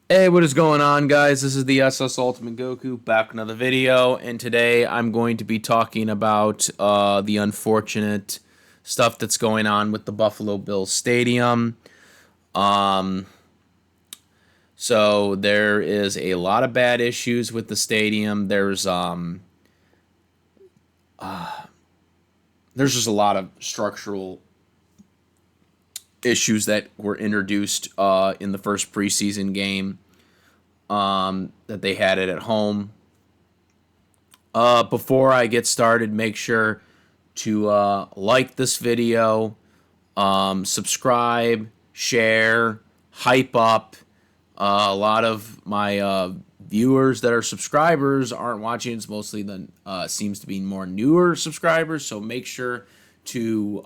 Hey, what is going on, guys? This is the SS Ultimate Goku back with another video, and today I'm going to be talking about the unfortunate stuff that's going on with the Buffalo Bills Stadium. Um, so there is a lot of bad issues with the stadium. There's just a lot of structural issues that were introduced in the first preseason game that they had it at home. Before I get started, make sure to like this video, subscribe, share, hype up. A lot of my viewers that are subscribers aren't watching. It's mostly the seems to be more newer subscribers. So make sure to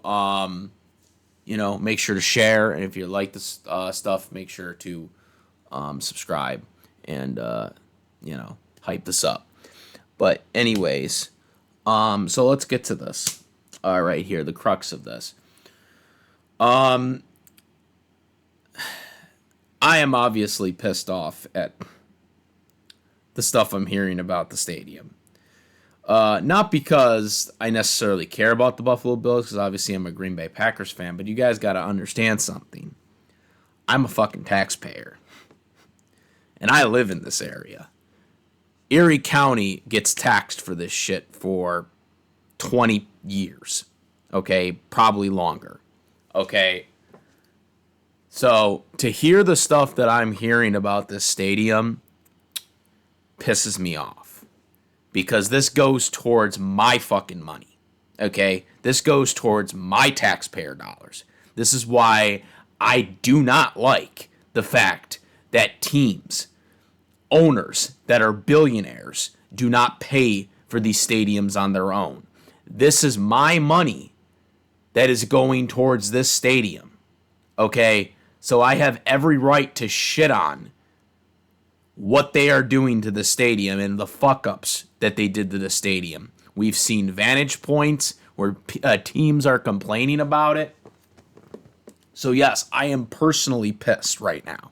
make sure to share, and if you like this stuff, make sure to subscribe and hype this up. But anyways, so let's get to this. All right, here, the crux of this. I am obviously pissed off at the stuff I'm hearing about the stadium. Not because I necessarily care about the Buffalo Bills, because obviously I'm a Green Bay Packers fan, but you guys got to understand something. I'm a fucking taxpayer, and I live in this area. Erie County gets taxed for this shit for 20 years. Okay? Probably longer. Okay? So, to hear the stuff that I'm hearing about this stadium pisses me off. Because this goes towards my fucking money. Okay? This goes towards my taxpayer dollars. This is why I do not like the fact that teams, owners that are billionaires, do not pay for these stadiums on their own. This is my money that is going towards this stadium. Okay? So I have every right to shit on what they are doing to the stadium and the fuck ups that they did to the stadium. We've seen vantage points where teams are complaining about it. So, yes, I am personally pissed right now.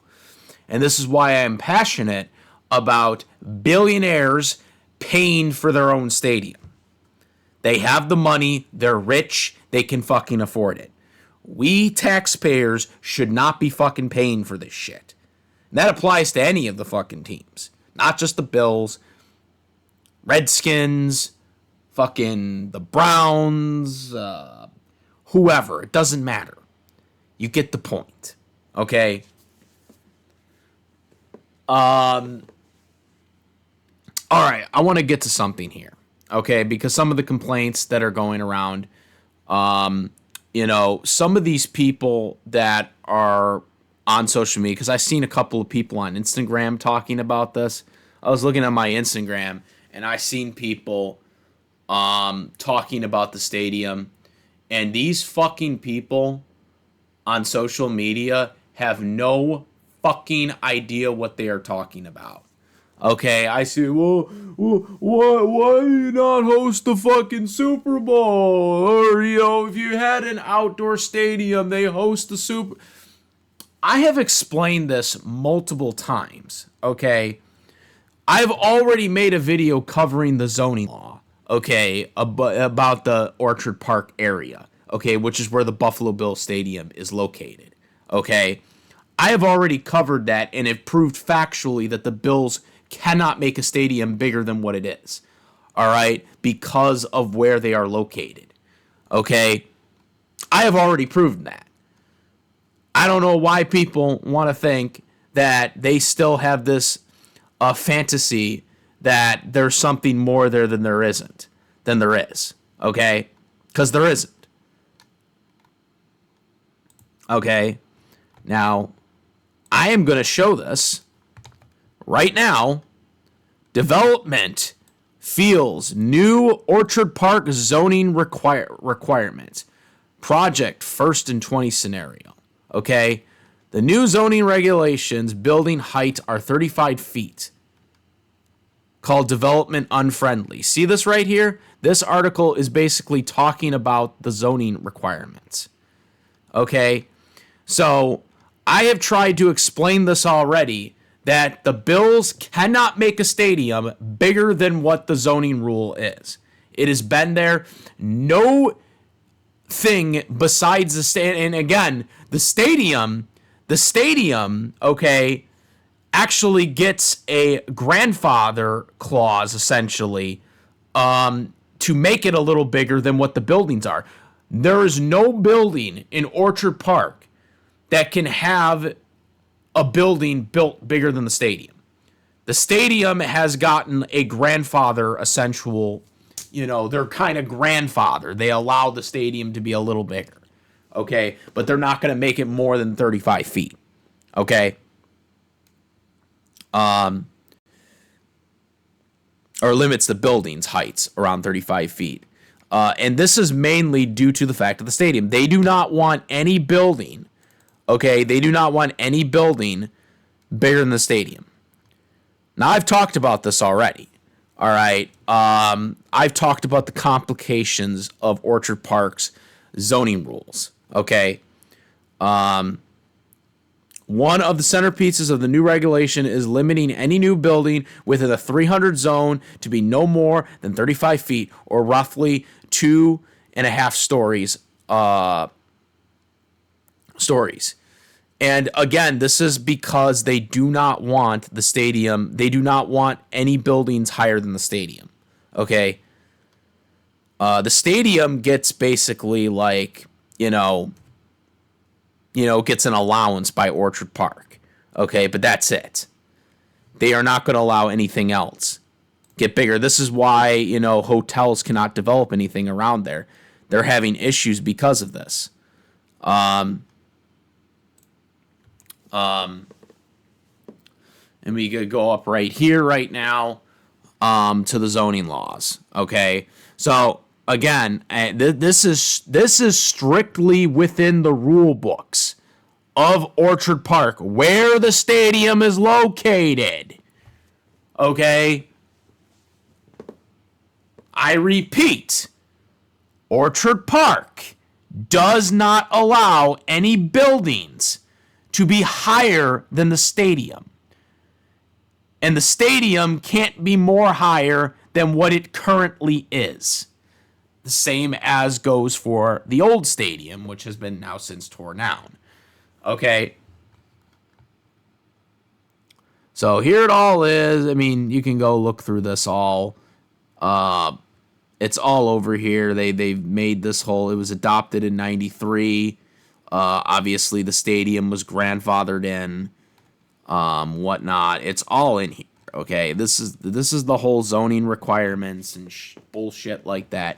And this is why I am passionate about billionaires paying for their own stadium. They have the money, they're rich, they can fucking afford it. We taxpayers should not be fucking paying for this shit. And that applies to any of the fucking teams. Not just the Bills, Redskins, fucking the Browns, whoever. It doesn't matter. You get the point. Okay? All right, I want to get to something here, okay? Because some of the complaints that are going around, some of these people that are on social media, because I've seen a couple of people on Instagram talking about this. I was looking at my Instagram, and I seen people talking about the stadium, and these fucking people on social media have no fucking idea what they are talking about. Okay, I see. Well, why do you not host the fucking Super Bowl? Or, if you had an outdoor stadium, they host the Super. I have explained this multiple times. Okay, I've already made a video covering the zoning law. Okay, about the Orchard Park area. Okay, which is where the Buffalo Bills Stadium is located. Okay, I have already covered that and have proved factually that the Bills cannot make a stadium bigger than what it is. All right? Because of where they are located. Okay? I have already proven that. I don't know why people want to think that they still have this fantasy that there's something more there than there isn't. Than there is. Okay? Because there isn't. Okay? Now, I am going to show this right now. Development feels new Orchard Park zoning requirements. Project first in 20 scenario. Okay? The new zoning regulations, building height are 35 feet. Called development unfriendly. See this right here? This article is basically talking about the zoning requirements. Okay? So, I have tried to explain this already, that the Bills cannot make a stadium bigger than what the zoning rule is. It has been there. No thing besides the stadium. And again, the stadium, okay, actually gets a grandfather clause, essentially, to make it a little bigger than what the buildings are. There is no building in Orchard Park that can have a building built bigger than the stadium. The stadium has gotten a grandfather essential, they're kind of grandfather. They allow the stadium to be a little bigger, okay? But they're not going to make it more than 35 feet, okay? Or limits the building's heights around 35 feet. And this is mainly due to the fact of the stadium. They do not want any building, okay? They do not want any building bigger than the stadium. Now, I've talked about this already, all right? I've talked about the complications of Orchard Park's zoning rules, okay? One of the centerpieces of the new regulation is limiting any new building within a 300 zone to be no more than 35 feet or roughly 2.5 stories. And again, this is because they do not want the stadium. They do not want any buildings higher than the stadium. Okay. The stadium gets basically like, gets an allowance by Orchard Park. Okay. But that's it. They are not going to allow anything else get bigger. This is why, hotels cannot develop anything around there. They're having issues because of this. And we could go up right here right now to the zoning laws. Okay, so again, this is strictly within the rule books of Orchard Park, where the stadium is located. Okay, I repeat, Orchard Park does not allow any buildings to be higher than the stadium. And the stadium can't be more higher than what it currently is. The same as goes for the old stadium, which has been now since torn down. Okay. So here it all is. I mean, you can go look through this all. It's all over here. They've made this whole, it was adopted in 93. Obviously, the stadium was grandfathered in, whatnot. It's all in here. Okay, this is the whole zoning requirements and bullshit like that.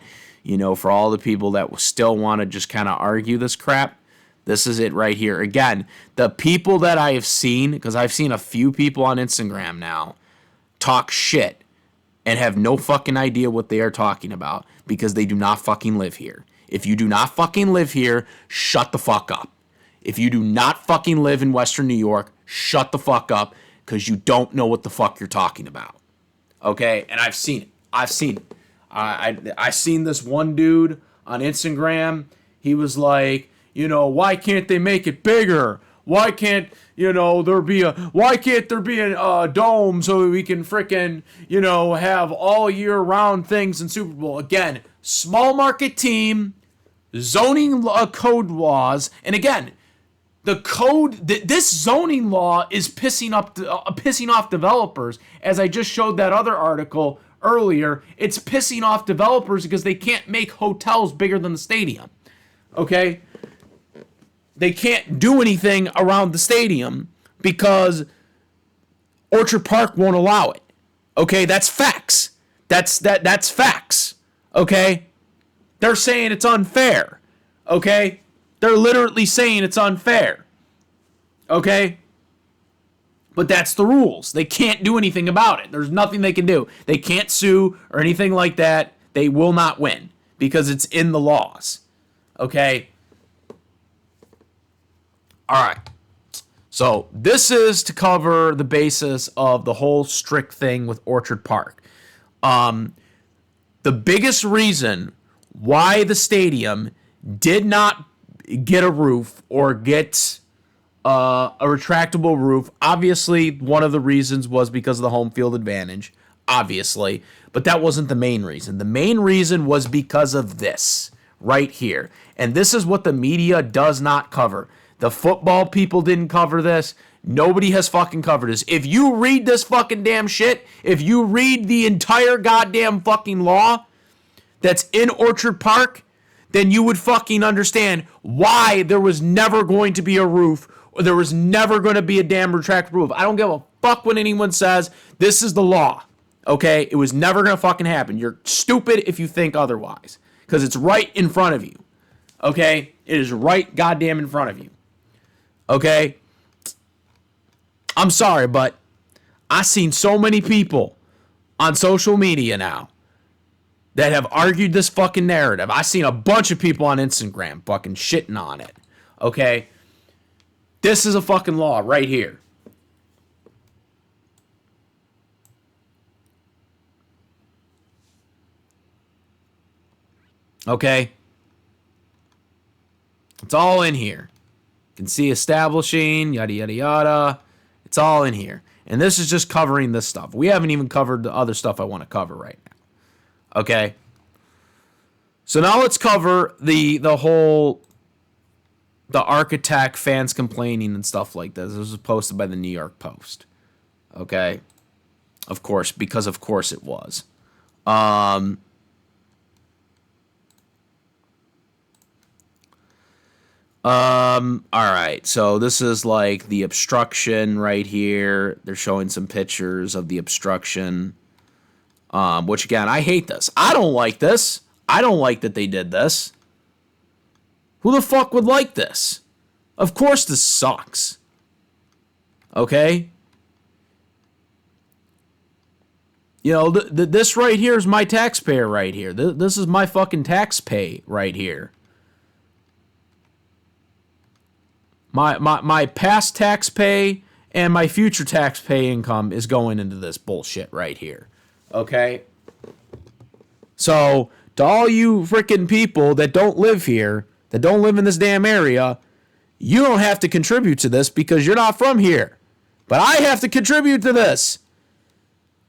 For all the people that still want to just kind of argue this crap, this is it right here. Again, the people that I have seen, because I've seen a few people on Instagram now talk shit and have no fucking idea what they are talking about because they do not fucking live here. If you do not fucking live here, shut the fuck up. If you do not fucking live in Western New York, shut the fuck up because you don't know what the fuck you're talking about. Okay? And I've seen it. I seen this one dude on Instagram. He was like, why can't they make it bigger? Why can't, why can't there be a dome so we can frickin', have all year round things in Super Bowl? Again, small market team, zoning code laws, and again, this zoning law is pissing off developers. As I just showed that other article earlier, it's pissing off developers because they can't make hotels bigger than the stadium. Okay, they can't do anything around the stadium because Orchard Park won't allow it. Okay, that's facts. That's facts. Okay. They're saying it's unfair, okay? They're literally saying it's unfair, okay? But that's the rules. They can't do anything about it. There's nothing they can do. They can't sue or anything like that. They will not win because it's in the laws, okay? All right. So this is to cover the basis of the whole strict thing with Orchard Park. The biggest reason why the stadium did not get a roof or get a retractable roof. Obviously, one of the reasons was because of the home field advantage, obviously, but that wasn't the main reason. The main reason was because of this right here. And this is what the media does not cover. The football people didn't cover this. Nobody has fucking covered this. If you read this fucking damn shit, if you read the entire goddamn fucking law that's in Orchard Park, then you would fucking understand why there was never going to be a roof or there was never going to be a damn retractable roof. I don't give a fuck when anyone says this is the law. Okay? It was never going to fucking happen. You're stupid if you think otherwise because it's right in front of you. Okay? It is right goddamn in front of you. Okay? I'm sorry, but I've seen so many people on social media now that have argued this fucking narrative. I've seen a bunch of people on Instagram fucking shitting on it. Okay? This is a fucking law right here. Okay? It's all in here. You can see establishing, yada, yada, yada. It's all in here. And this is just covering this stuff. We haven't even covered the other stuff I want to cover right now. Okay? So now let's cover the architect, fans complaining and stuff like this. This was posted by the New York Post. Okay? Of course, because of course it was. Alright, so this is like the obstruction right here. They're showing some pictures of the obstruction. Which again, I hate this. I don't like this. I don't like that they did this. Who the fuck would like this? Of course this sucks. Okay? You know, this right here is my taxpayer right here. This is my fucking tax pay right here. My past tax pay and my future tax pay income is going into this bullshit right here. Okay? So, to all you freaking people that don't live here, that don't live in this damn area, you don't have to contribute to this because you're not from here. But I have to contribute to this.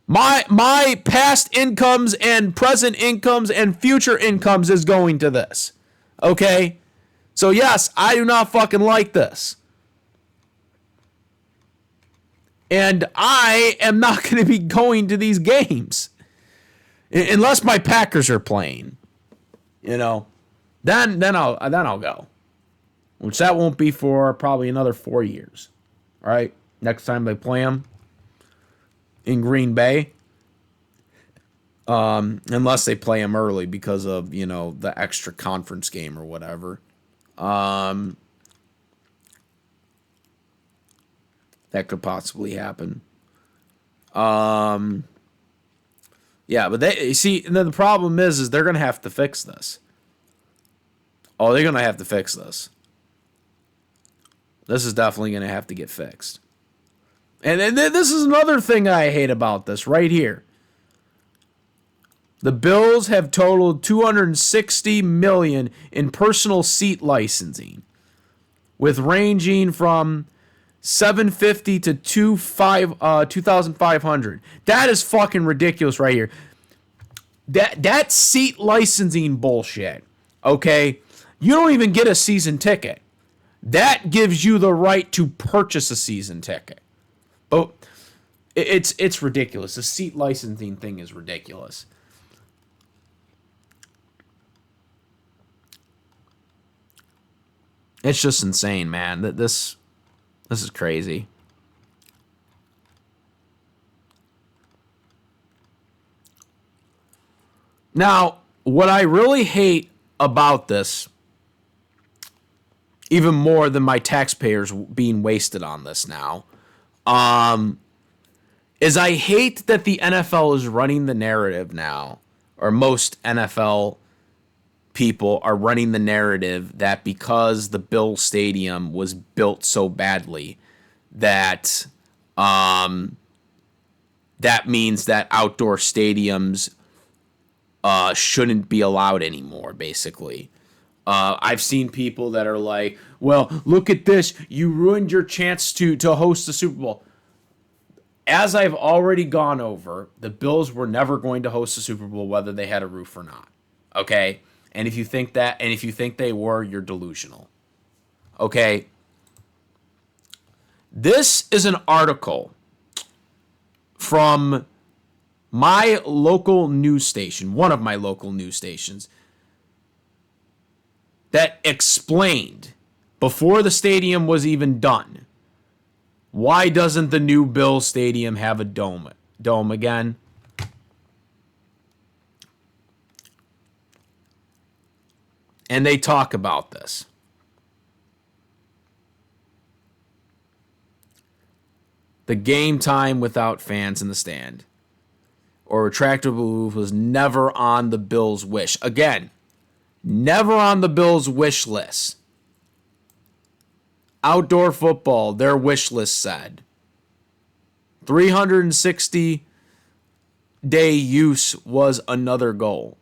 My past incomes and present incomes and future incomes is going to this. Okay? So yes, I do not fucking like this. And I am not going to be going to these games. Unless my Packers are playing. You know. Then I'll go. Which that won't be for probably another 4 years. All right? Next time they play them in Green Bay. Unless they play them early because of, you know, the extra conference game or whatever. That could possibly happen. Yeah, but they see the problem is they're gonna have to fix this. Oh, they're gonna have to fix this. This is definitely gonna have to get fixed. And this is another thing I hate about this right here. The Bills have totaled $260 million in personal seat licensing, with ranging from $750 to $2,500. That is fucking ridiculous right here. That seat licensing bullshit. Okay, you don't even get a season ticket. That gives you the right to purchase a season ticket. But it's ridiculous. The seat licensing thing is ridiculous. It's just insane, man. This is crazy. Now, what I really hate about this, even more than my taxpayers being wasted on this now, is I hate that the NFL is running the narrative now, or most NFL people are running the narrative that because the Bill Stadium was built so badly that that means that outdoor stadiums shouldn't be allowed anymore, basically. I've seen people that are like, well, look at this. You ruined your chance to host the Super Bowl. As I've already gone over, the Bills were never going to host the Super Bowl whether they had a roof or not. Okay? And if you think that, and if you think they were, you're delusional. Okay? This is an article from my local news station, one of my local news stations, that explained before the stadium was even done, why doesn't the new Bills Stadium have a dome again? And they talk about this. The game time without fans in the stand or retractable roof was never on the Bills' wish. Again, never on the Bills' wish list. Outdoor football, their wish list said 360-day use was another goal.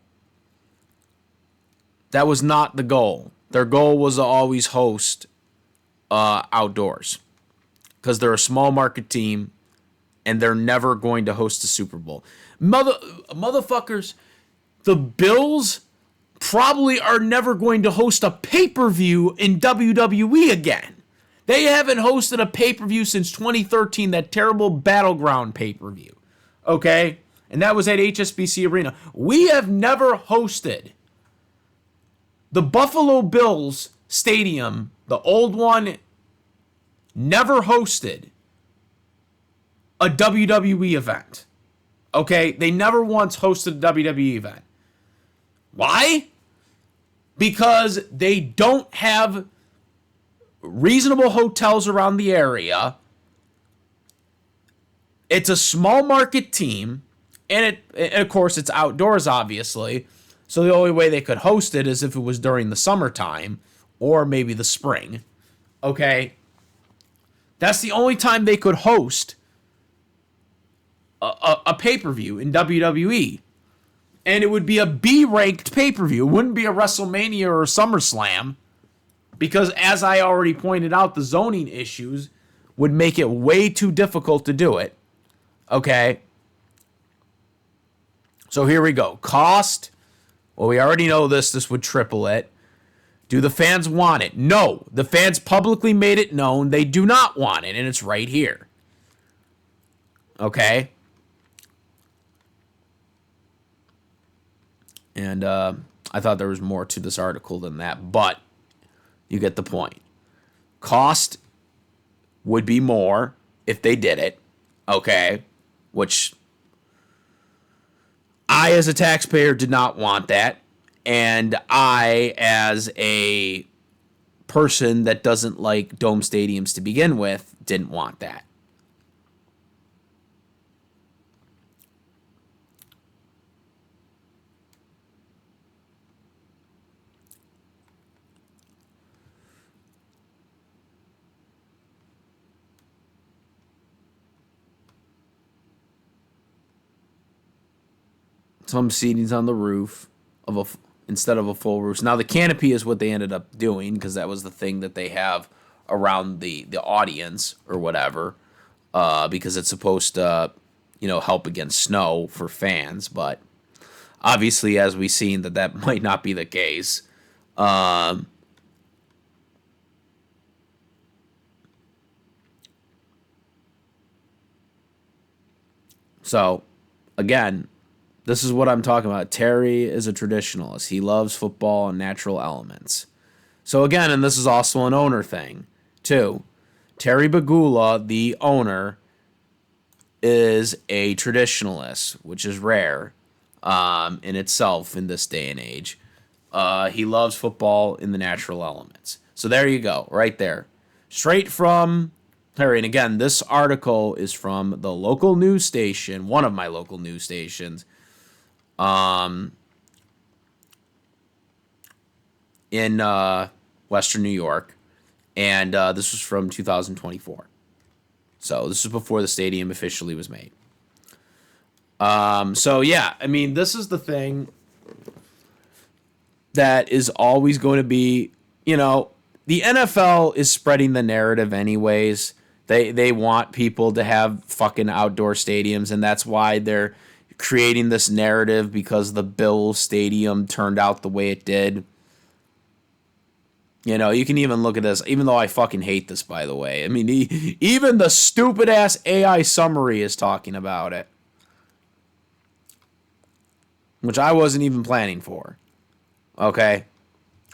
That was not the goal. Their goal was to always host outdoors because they're a small market team and they're never going to host a Super Bowl. Motherfuckers, the Bills probably are never going to host a pay-per-view in WWE again. They haven't hosted a pay-per-view since 2013, that terrible Battleground pay-per-view. Okay? And that was at HSBC Arena. We have never hosted the Buffalo Bills Stadium, the old one, never hosted a WWE event. Okay? They never once hosted a WWE event. Why? Because they don't have reasonable hotels around the area. It's a small market team, and of course it's outdoors, obviously. So the only way they could host it is if it was during the summertime or maybe the spring. Okay? That's the only time they could host a pay-per-view in WWE. And it would be a B-ranked pay-per-view. It wouldn't be a WrestleMania or a SummerSlam. Because as I already pointed out, the zoning issues would make it way too difficult to do it. Okay? So here we go. Cost. Well, we already know this. This would triple it. Do the fans want it? No. The fans publicly made it known they do not want it. And it's right here. Okay? And I thought there was more to this article than that. But you get the point. Cost would be more if they did it, okay? Which I, as a taxpayer, did not want that. And I, as a person that doesn't like dome stadiums to begin with, didn't want that. Some seating's on the roof of instead of a full roof. Now the canopy is what they ended up doing because that was the thing that they have around the audience or whatever, because it's supposed to help against snow for fans. But obviously, as we've seen, that might not be the case. So again, this is what I'm talking about. Terry is a traditionalist. He loves football and natural elements. So again, and this is also an owner thing, too. Terry Bagula, the owner, is a traditionalist, which is rare in itself in this day and age. He loves football in the natural elements. So there you go, right there. Straight from Terry. And again, this article is from the local news station, one of my local news stations, in Western New York, and this was from 2024. So this is before the stadium officially was made. So yeah, I mean, this is the thing that is always going to be, the NFL is spreading the narrative anyways. They want people to have fucking outdoor stadiums, and that's why they're creating this narrative because the Bills stadium turned out the way it did. You can even look at this, even though I fucking hate this, by the way. I mean, even the stupid-ass AI summary is talking about it, which I wasn't even planning for. Okay?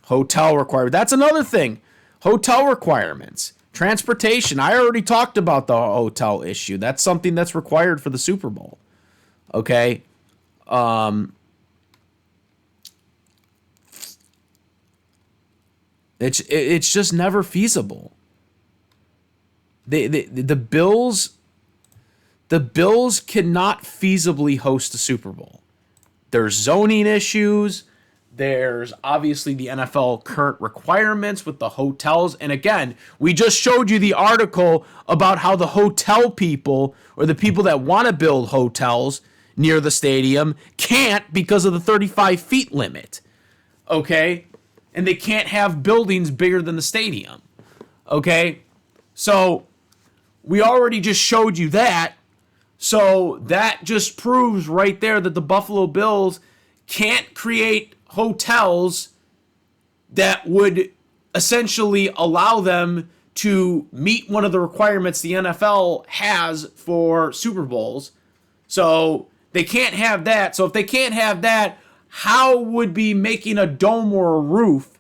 Hotel requirement. That's another thing. Hotel requirements. Transportation. I already talked about the hotel issue. That's something that's required for the Super Bowl. Okay? It's just never feasible. The Bills cannot feasibly host the Super Bowl. There's zoning issues. There's obviously the NFL current requirements with the hotels. And again, we just showed you the article about how the hotel people or the people that want to build hotels near the stadium can't because of the 35 feet limit. Okay? And they can't have buildings bigger than the stadium. Okay? So we already just showed you that. So that just proves right there that the Buffalo Bills can't create hotels that would essentially allow them to meet one of the requirements the NFL has for Super Bowls. So they can't have that. So if they can't have that, how would be making a dome or a roof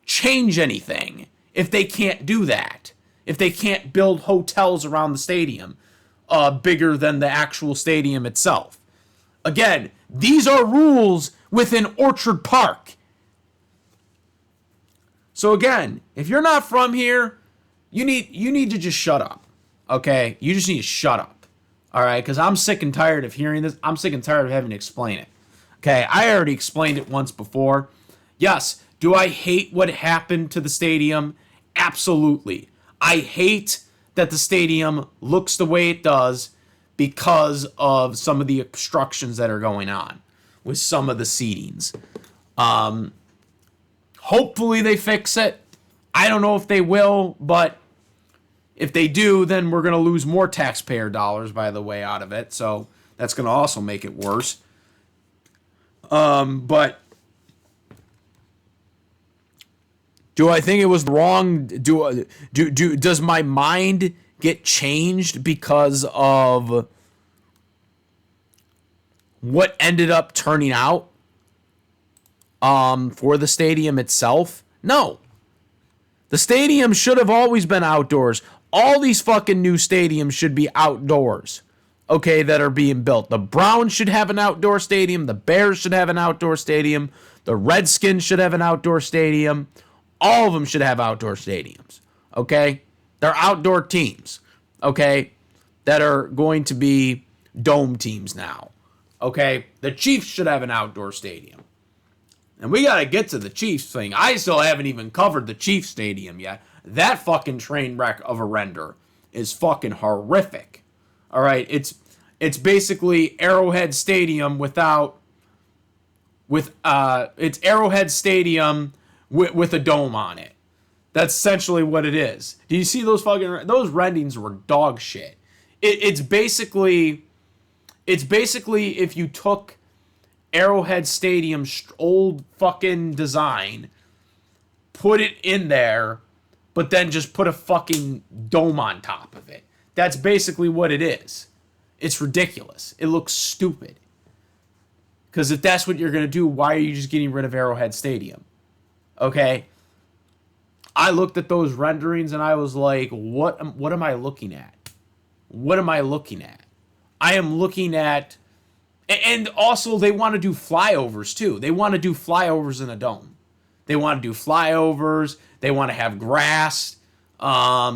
change anything if they can't do that? If they can't build hotels around the stadium bigger than the actual stadium itself. Again, these are rules within Orchard Park. So again, if you're not from here, you need to just shut up. Okay? You just need to shut up. All right? Because I'm sick and tired of hearing this. I'm sick and tired of having to explain it. Okay? I already explained it once before. Yes, do I hate what happened to the stadium? Absolutely. I hate that the stadium looks the way it does because of some of the obstructions that are going on with some of the seatings. Hopefully they fix it. I don't know if they will, but if they do, then we're going to lose more taxpayer dollars, by the way, out of it. So that's going to also make it worse. But do I think it was wrong? Does my mind get changed because of what ended up turning out for the stadium itself? No. The stadium should have always been outdoors. All these fucking new stadiums should be outdoors, okay, that are being built. The Browns should have an outdoor stadium. The Bears should have an outdoor stadium. The Redskins should have an outdoor stadium. All of them should have outdoor stadiums, okay? They're outdoor teams, okay, that are going to be dome teams now, okay? The Chiefs should have an outdoor stadium. And we got to get to the Chiefs thing. I still haven't even covered the Chiefs stadium yet. That fucking train wreck of a render is fucking horrific, all right? It's basically Arrowhead Stadium it's Arrowhead Stadium with a dome on it. That's essentially what it is. Do you see those rendings were dog shit. It's basically if you took Arrowhead Stadium's old fucking design, put it in there, but then just put a fucking dome on top of it. That's basically what it is. It's ridiculous. It looks stupid. Because if that's what you're going to do, why are you just getting rid of Arrowhead Stadium? Okay? I looked at those renderings and I was like, what am I looking at? What am I looking at? I am looking at... And also, they want to do flyovers, too. They want to do flyovers in a dome. They want to do flyovers. They want to have grass. I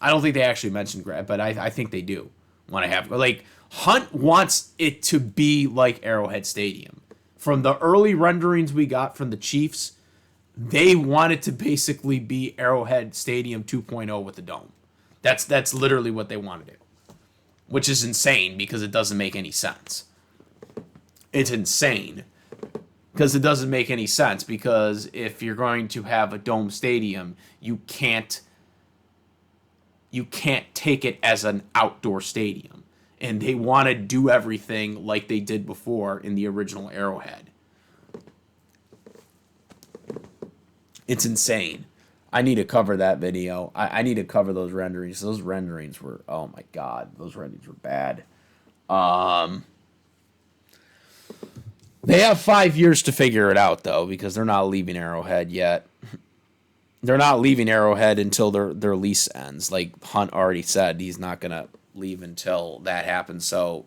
don't think they actually mentioned grass, but I think they do want to have... Like, Hunt wants it to be like Arrowhead Stadium. From the early renderings we got from the Chiefs, they want it to basically be Arrowhead Stadium 2.0 with the dome. That's literally what they want to do. Which is insane because it doesn't make any sense. It's insane. because it doesn't make any sense. Because if you're going to have a dome stadium, you can't take it as an outdoor stadium. And they want to do everything like they did before in the original Arrowhead. It's insane. I need to cover that video. I need to cover those renderings. Those renderings were, oh my god, those renderings were bad. They have 5 years to figure it out, though, because they're not leaving Arrowhead yet. They're not leaving Arrowhead until their lease ends. Like Hunt already said, he's not going to leave until that happens. So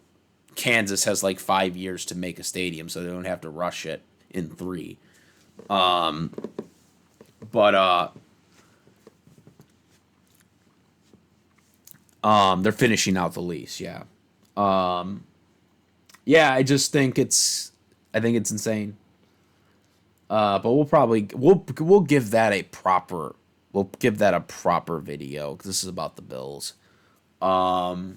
Kansas has like 5 years to make a stadium, so they don't have to rush it in 3. They're finishing out the lease, yeah. Yeah, I just think it's insane. But we'll give that a proper video, because this is about the Bills. But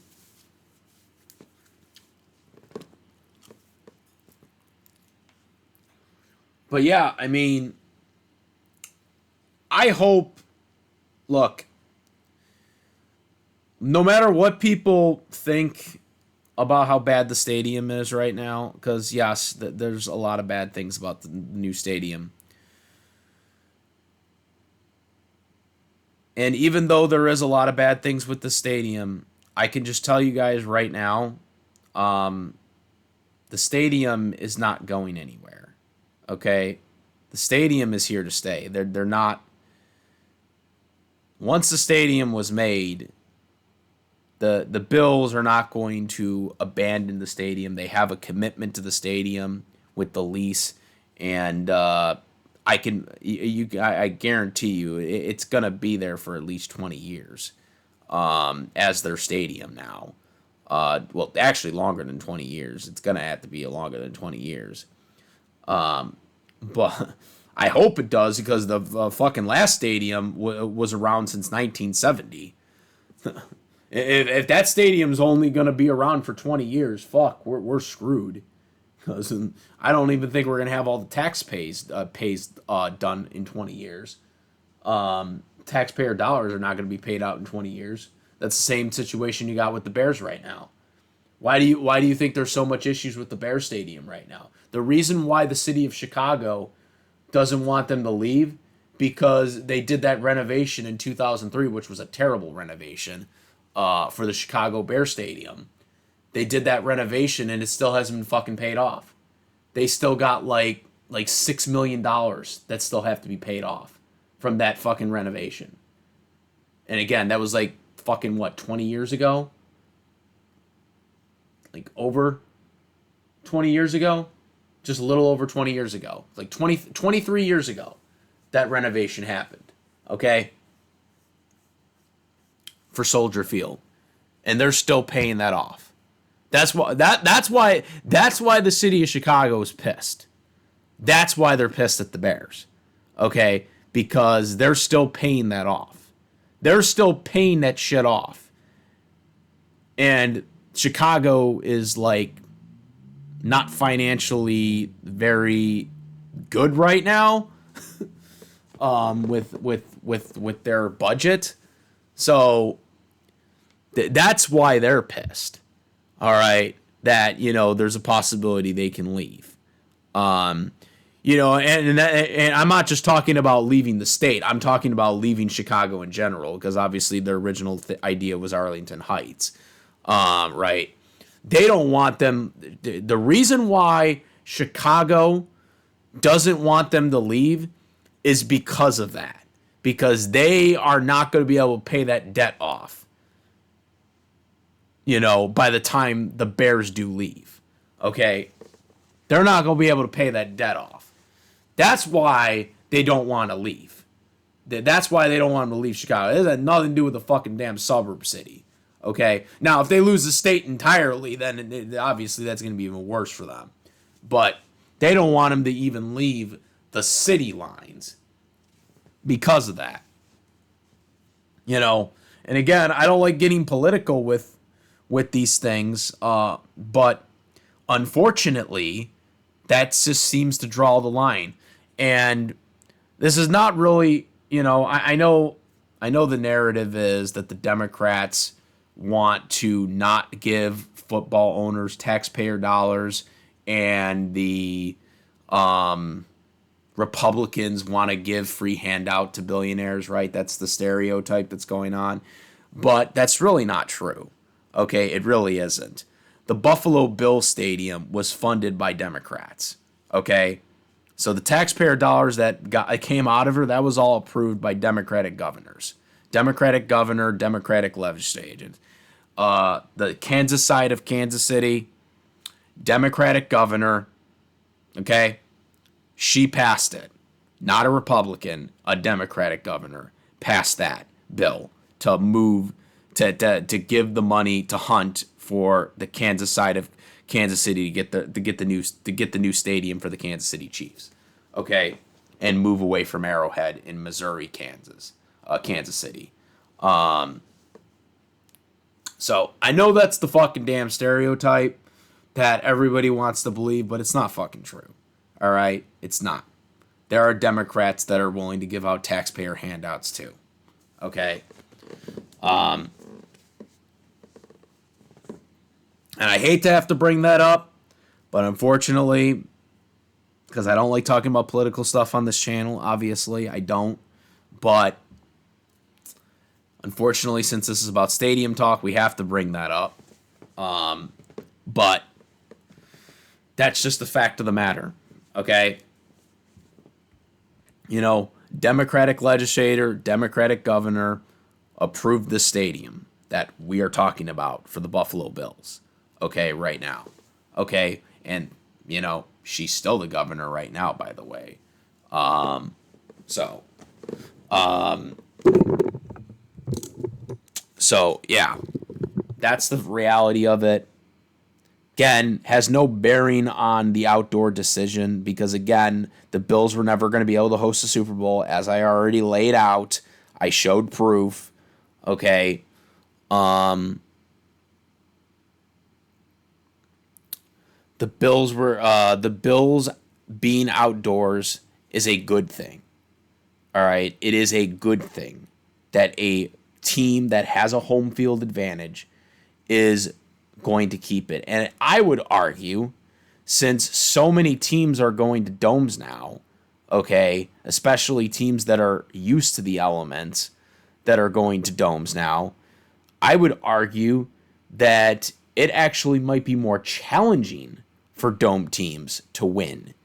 yeah, I mean, I hope, look, no matter what people think about how bad the stadium is right now, because yes, there's a lot of bad things about the new stadium. And even though there is a lot of bad things with the stadium, I can just tell you guys right now, the stadium is not going anywhere. Okay? The stadium is here to stay. They're not. Once the stadium was made, the Bills are not going to abandon the stadium. They have a commitment to the stadium with the lease, and I guarantee you it's going to be there for at least 20 years as their stadium now. Well, actually longer than 20 years. It's going to have to be longer than 20 years. But I hope it does, because the fucking last stadium was around since 1970. If that stadium's only going to be around for 20 years, fuck, we're screwed. Because I don't even think we're going to have all the tax pays done in 20 years. Taxpayer dollars are not going to be paid out in 20 years. That's the same situation you got with the Bears right now. Why do you think there's so much issues with the Bears stadium right now? The reason why the city of Chicago doesn't want them to leave, because they did that renovation in 2003, which was a terrible renovation for the Chicago Bear Stadium. They did that renovation and it still hasn't been fucking paid off. They still got like $6 million that still have to be paid off from that fucking renovation. And again, that was like fucking 20 years ago? Like over 20 years ago? Just a little over 20 years ago. Like 23 years ago that renovation happened. Okay? For Soldier Field. And they're still paying that off. That's why the city of Chicago is pissed. That's why they're pissed at the Bears. Okay? Because they're still paying that off. They're still paying that shit off. And Chicago is like not financially very good right now with their budget. So that's why they're pissed. All right, that there's a possibility they can leave. And I'm not just talking about leaving the state. I'm talking about leaving Chicago in general, because obviously their original idea was Arlington Heights. Right? They don't want them. The reason why Chicago doesn't want them to leave is because of that. Because they are not going to be able to pay that debt off. By the time the Bears do leave. Okay? They're not going to be able to pay that debt off. That's why they don't want to leave. That's why they don't want them to leave Chicago. It has nothing to do with the fucking damn suburb city. Okay? Now, if they lose the state entirely, then obviously that's going to be even worse for them. But they don't want them to even leave the city lines because of that. And again, I don't like getting political with these things, but unfortunately, That just seems to draw the line. And this is not really, I know the narrative is that the Democrats want to not give football owners taxpayer dollars, and the Republicans want to give free handout to billionaires, right? That's the stereotype that's going on. But that's really not true. Okay, it really isn't. The Buffalo Bills Stadium was funded by Democrats. Okay, so the taxpayer dollars that came out of her, that was all approved by Democratic governors. Democratic governor, Democratic legislators. The Kansas side of Kansas City, Democratic governor. Okay, she passed it. Not a Republican, a Democratic governor passed that bill to move to give the money to Hunt for the Kansas side of Kansas City to get the new stadium for the Kansas City Chiefs. Okay, and move away from Arrowhead in Missouri, Kansas City. So I know that's the fucking damn stereotype that everybody wants to believe, but it's not fucking true. All right, it's not. There are Democrats that are willing to give out taxpayer handouts too. Okay. And I hate to have to bring that up, but unfortunately, because I don't like talking about political stuff on this channel, obviously, I don't. But unfortunately, since this is about stadium talk, we have to bring that up. But that's just the fact of the matter, okay? Democratic legislator, Democratic governor approved this stadium that we are talking about for the Buffalo Bills, okay, right now. Okay, and, she's still the governor right now, by the way. So, yeah, that's the reality of it. Again, has no bearing on the outdoor decision because, again, the Bills were never going to be able to host a Super Bowl, as I already laid out. I showed proof. Okay. The Bills being outdoors is a good thing. All right. It is a good thing that a team that has a home field advantage is going to keep it. And I would argue, since so many teams are going to domes now, okay, especially teams that are used to the elements that are going to domes now, I would argue that it actually might be more challenging for dome teams to win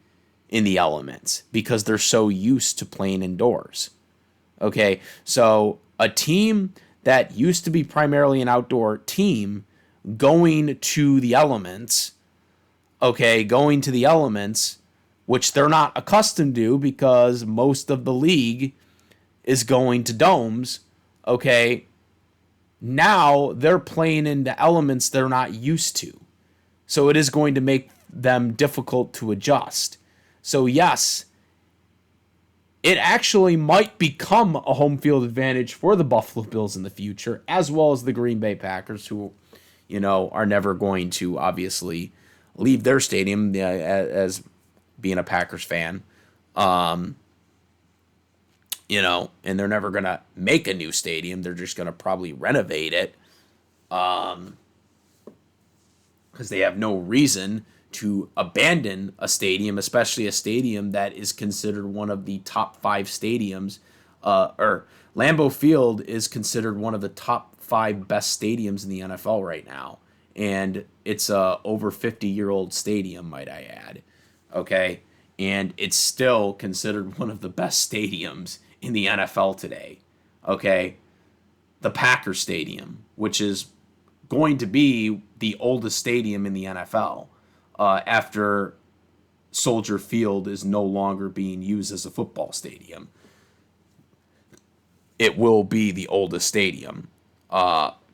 in the elements because they're so used to playing indoors. Okay, so a team that used to be primarily an outdoor team going to the elements, which they're not accustomed to because most of the league is going to domes, okay, now they're playing into elements they're not used to. So it is going to make them difficult to adjust. So yes, it actually might become a home field advantage for the Buffalo Bills in the future, as well as the Green Bay Packers, who are never going to obviously leave their stadium as being a Packers fan. And they're never going to make a new stadium. They're just going to probably renovate it. Because they have no reason to abandon a stadium, especially a stadium that is considered one of the top 5 stadiums. Or Lambeau Field is considered one of the top 5 best stadiums in the NFL right now. And it's a over 50-year-old stadium, might I add. Okay? And it's still considered one of the best stadiums in the NFL today. Okay? The Packers Stadium, which is going to be the oldest stadium in the NFL after Soldier Field is no longer being used as a football stadium. It will be the oldest stadium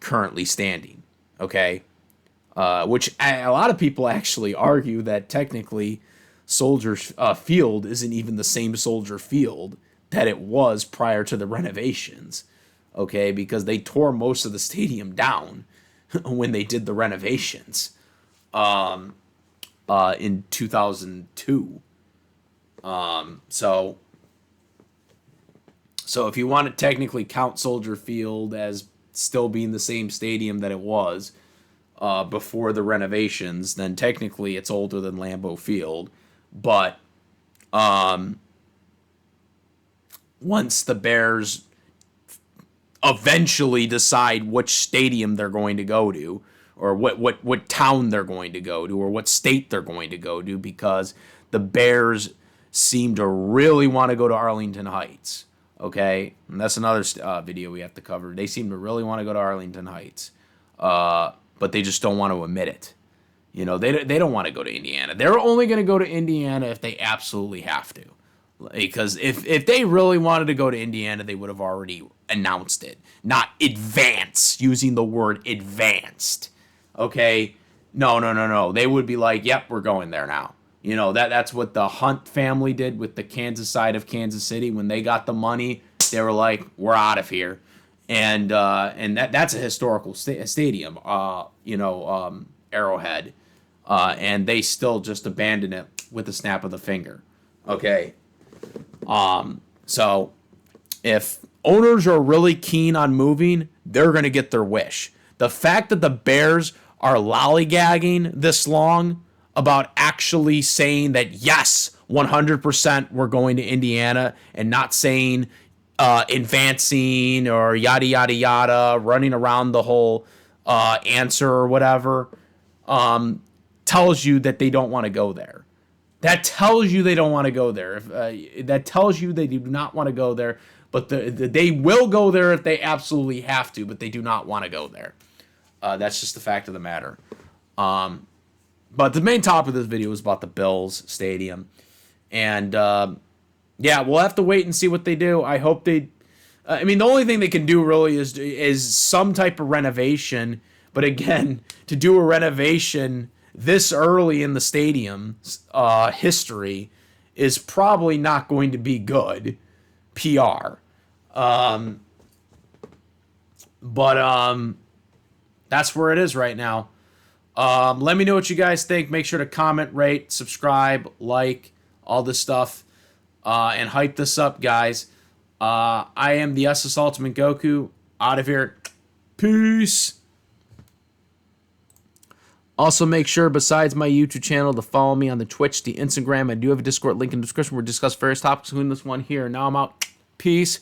currently standing, okay? Which a lot of people actually argue that technically Soldier Field isn't even the same Soldier Field that it was prior to the renovations, okay? Because they tore most of the stadium down when they did the renovations. in 2002. So if you want to technically count Soldier Field as still being the same stadium that it was before the renovations, then technically it's older than Lambeau Field. But once the Bears eventually decide which stadium they're going to go to, or what town they're going to go to, or what state they're going to go to, because the Bears seem to really want to go to Arlington Heights. Okay, and that's another video we have to cover. They seem to really want to go to Arlington Heights, but they just don't want to admit it. You know, they don't want to go to Indiana. They're only going to go to Indiana if they absolutely have to. Because if they really wanted to go to Indiana, they would have already announced it, not advance, using the word advanced. Okay? No. They would be like, yep, we're going there now. You know, that's what the Hunt family did with the Kansas side of Kansas City. When they got the money, they were like, we're out of here. And that's a historical stadium, Arrowhead. And they still just abandoned it with the snap of the finger. Okay? So if owners are really keen on moving, they're going to get their wish. The fact that the Bears are lollygagging this long about actually saying that, yes, 100% we're going to Indiana, and not saying advancing or yada, yada, yada, running around the whole answer or whatever, tells you that they don't want to go there. That tells you they don't want to go there. That tells you they do not want to go there, but they will go there if they absolutely have to, but they do not want to go there. That's just the fact of the matter. But the main topic of this video is about the Bills Stadium. And, we'll have to wait and see what they do. I hope they... the only thing they can do really is some type of renovation. But again, to do a renovation this early in the stadium's history is probably not going to be good PR. But that's where it is right now. Let me know what you guys think. Make sure to comment, rate, subscribe, like, all this stuff, and hype this up, guys. I am the SS Ultimate Goku. Out of here. Peace. Also, make sure, besides my YouTube channel, to follow me on the Twitch, the Instagram. I do have a Discord link in the description where we discuss various topics, including this one here. Now I'm out. Peace.